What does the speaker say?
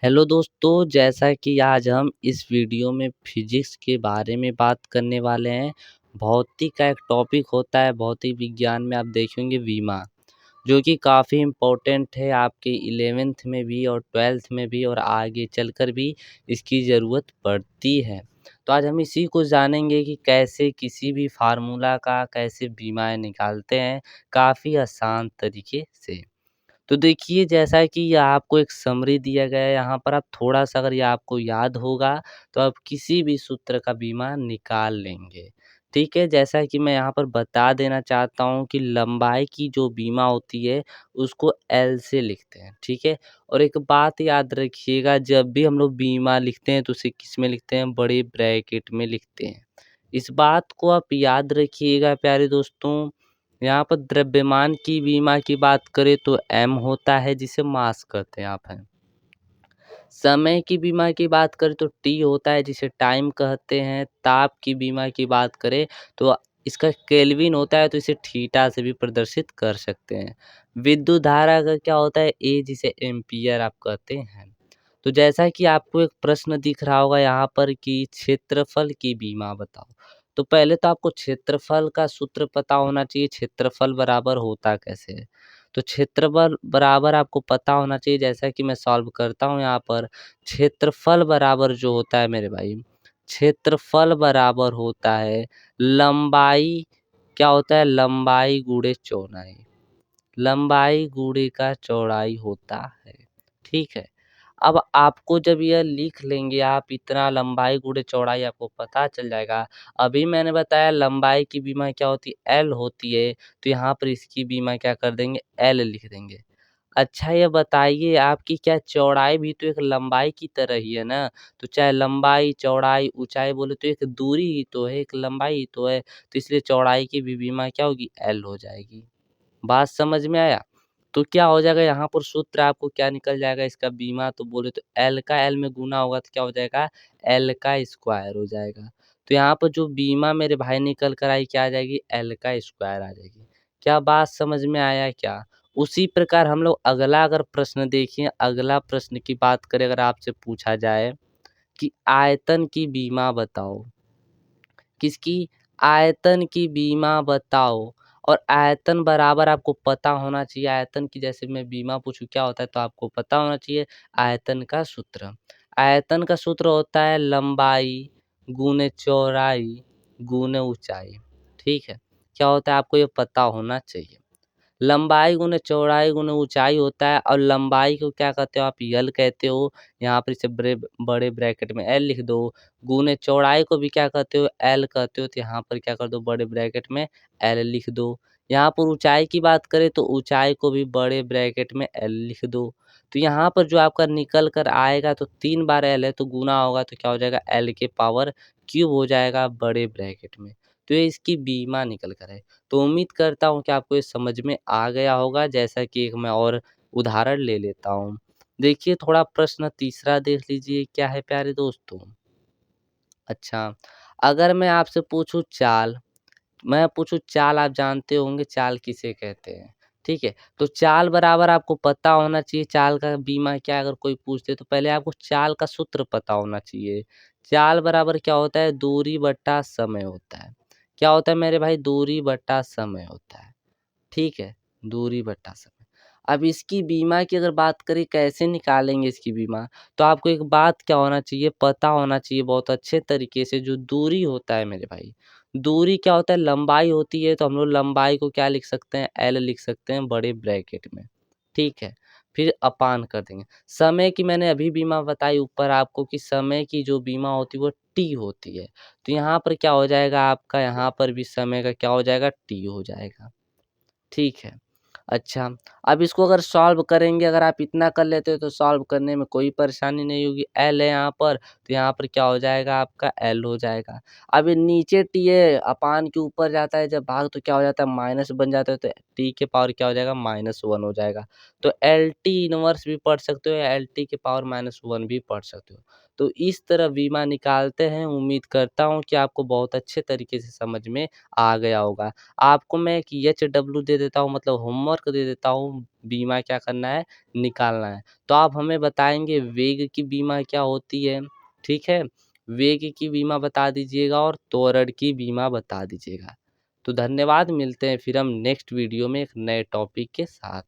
Hello दोस्तों, जैसा कि आज हम इस वीडियो में फिजिक्स के बारे में बात करने वाले हैं। भौतिक का एक टॉपिक होता है, भौतिक विज्ञान में आप देखेंगे विमा, जो कि काफ़ी इम्पोर्टेंट है आपके 11th में भी और 12th में भी और आगे चलकर भी इसकी ज़रूरत पड़ती है। तो आज हम इसी को जानेंगे कि कैसे किसी भी फार्मूला का कैसे बीमा निकालते हैं, काफ़ी आसान तरीके से। तो देखिए, जैसा कि ये आपको एक समरी दिया गया है, यहाँ पर आप थोड़ा-सा अगर ये आपको याद होगा, तो आप किसी भी सूत्र का बीमा निकाल लेंगे। ठीक है? जैसा कि मैं यहाँ पर बता देना चाहता हूँ कि लंबाई की जो बीमा होती है, उसको एल से लिखते हैं, ठीक है? और एक बात याद रखिएगा, जब भी हम लोग बीमा लिखते हैं, तो उसे किसमें लिखते हैं? बड़े ब्रैकेट में लिखते हैं। इस बात को आप याद रखिएगा प्यारे दोस्तों। यहाँ पर द्रव्यमान की बीमा की बात करें तो एम होता है, जिसे मास कहते हैं आप हैं। समय की बीमा की बात करें तो टी होता है, जिसे टाइम कहते हैं। ताप की बीमा की बात करें तो इसका केल्विन होता है, तो इसे थीटा से भी प्रदर्शित कर सकते हैं। विद्युत धारा का क्या होता है? ए, जिसे एम्पियर आप कहते हैं। तो जैसा कि आपको एक प्रश्न दिख रहा होगा यहाँ पर कि क्षेत्रफल की बीमा बताओ। तो पहले तो आपको क्षेत्रफल का सूत्र पता होना चाहिए, क्षेत्रफल बराबर होता कैसे है। तो क्षेत्रफल बराबर आपको पता होना चाहिए, जैसा कि मैं सॉल्व करता हूँ यहाँ पर। क्षेत्रफल बराबर जो होता है मेरे भाई, क्षेत्रफल बराबर होता है लंबाई, क्या होता है? लंबाई गुणे चौड़ाई। लंबाई गुणे का चौड़ाई होता है, ठीक है? अब आपको जब यह लिख लेंगे आप, इतना लंबाई गुणे चौड़ाई आपको पता चल जाएगा। अभी मैंने बताया लंबाई की बीमा क्या होती है? एल होती है, तो यहाँ पर इसकी बीमा क्या कर देंगे? एल लिख देंगे। अच्छा, ये बताइए, आपकी क्या चौड़ाई भी तो एक लंबाई की तरह ही है ना? तो चाहे लंबाई, चौड़ाई, ऊंचाई बोले तो एक दूरी ही तो है, एक लंबाई ही तो है। तो इसलिए चौड़ाई की भी बीमा क्या होगी? एल हो जाएगी। बात समझ में आया? तो क्या हो जाएगा यहाँ पर सूत्र आपको क्या निकल जाएगा इसका बीमा? तो बोले तो एल का एल में गुना होगा तो क्या हो जाएगा? एल का स्क्वायर हो जाएगा। तो यहाँ पर जो बीमा मेरे भाई निकल कर आई, क्या आ जाएगी? एल का स्क्वायर आ जाएगी। क्या बात समझ में आया क्या? उसी प्रकार हम लोग अगला अगर प्रश्न देखिए, अगला प्रश्न की बात करें, अगर आपसे पूछा जाए कि आयतन की बीमा बताओ। किसकी? आयतन की बीमा बताओ। और आयतन बराबर आपको पता होना चाहिए, आयतन की जैसे मैं बीमा पूछूँ क्या होता है, तो आपको पता होना चाहिए आयतन का सूत्र। आयतन का सूत्र होता है लंबाई गुने चौड़ाई गुने ऊंचाई, ठीक है? क्या होता है आपको ये पता होना चाहिए। लंबाई गुने चौड़ाई गुने ऊंचाई होता है, और लंबाई को क्या कहते हो आप? यल कहते हो। यहाँ पर इसे बड़े ब्रैकेट में एल लिख दो। गुने चौड़ाई को भी क्या कहते हो? एल कहते हो। तो यहाँ पर क्या कर दो? बड़े ब्रैकेट में एल लिख दो। यहाँ पर ऊंचाई की बात करें तो ऊंचाई को भी बड़े ब्रैकेट में एल लिख दो। तो यहाँ पर जो आपका निकल कर आएगा, तो 3 बार एल है तो गुना होगा, तो क्या हो जाएगा? एल के पावर क्यूब हो जाएगा बड़े ब्रैकेट में। तो ये इसकी बीमा निकल कर है। तो उम्मीद करता हूँ कि आपको ये समझ में आ गया होगा। जैसा कि एक मैं और उदाहरण ले लेता हूँ। देखिए, थोड़ा प्रश्न तीसरा देख लीजिए, क्या है प्यारे दोस्तों? अच्छा, अगर मैं आपसे पूछूँ चाल, मैं पूछूँ चाल, आप जानते होंगे चाल किसे कहते हैं, ठीक है? तो चाल बराबर आपको पता होना चाहिए, चाल का बीमा क्या है? अगर कोई पूछते तो पहले आपको चाल का सूत्र पता होना चाहिए। चाल बराबर क्या होता है? दूरी बट्टा समय होता है। क्या होता है मेरे भाई? दूरी बट्टा समय होता है। ठीक है? दूरी बट्टा समय। अब इसकी बीमा की अगर बात करें कैसे निकालेंगे इसकी बीमा, तो आपको एक बात क्या होना चाहिए? पता होना चाहिए बहुत अच्छे तरीके से, जो दूरी होता है मेरे भाई, दूरी क्या होता है? लंबाई होती है, तो हम लोग लंबाई को क्या लिख सकते हैं? एल लिख सकते हैं बड़े ब्रैकेट में, ठीक है? फिर अपान कर देंगे। समय की मैंने अभी बीमा बताई ऊपर आपको कि समय की जो बीमा होती है वो टी होती है। तो यहाँ पर क्या हो जाएगा आपका? यहाँ पर भी समय का क्या हो जाएगा? टी हो जाएगा। ठीक है। अच्छा, अब इसको अगर सॉल्व करेंगे, अगर आप इतना कर लेते हो तो सॉल्व करने में कोई परेशानी नहीं होगी। एल है यहाँ पर, तो यहाँ पर क्या हो जाएगा आपका? एल हो जाएगा। अब ये नीचे टी है, अपान के ऊपर जाता है जब भाग, तो क्या हो जाता है? माइनस बन जाता है, तो टी के पावर क्या हो जाएगा? -1 हो जाएगा। तो एल टी इनवर्स भी पढ़ सकते हो या एल टी के पावर -1 भी पढ़ सकते हो। तो इस तरह बीमा निकालते हैं। उम्मीद करता हूँ कि आपको बहुत अच्छे तरीके से समझ में आ गया होगा। आपको मैं एक एचडब्ल्यू दे देता हूँ, मतलब होमवर्क होमवर्क दे देता हूँ, बीमा क्या करना है, निकालना है। तो आप हमें बताएँगे वेग की बीमा क्या होती है? ठीक है? वेग की बीमा बता दीजिएगा और त्वरण की बीमा बता दीजिएगा। तो धन्यवाद, मिलते हैं फिर हम नेक्स्ट वीडियो में एक नए टॉपिक के साथ।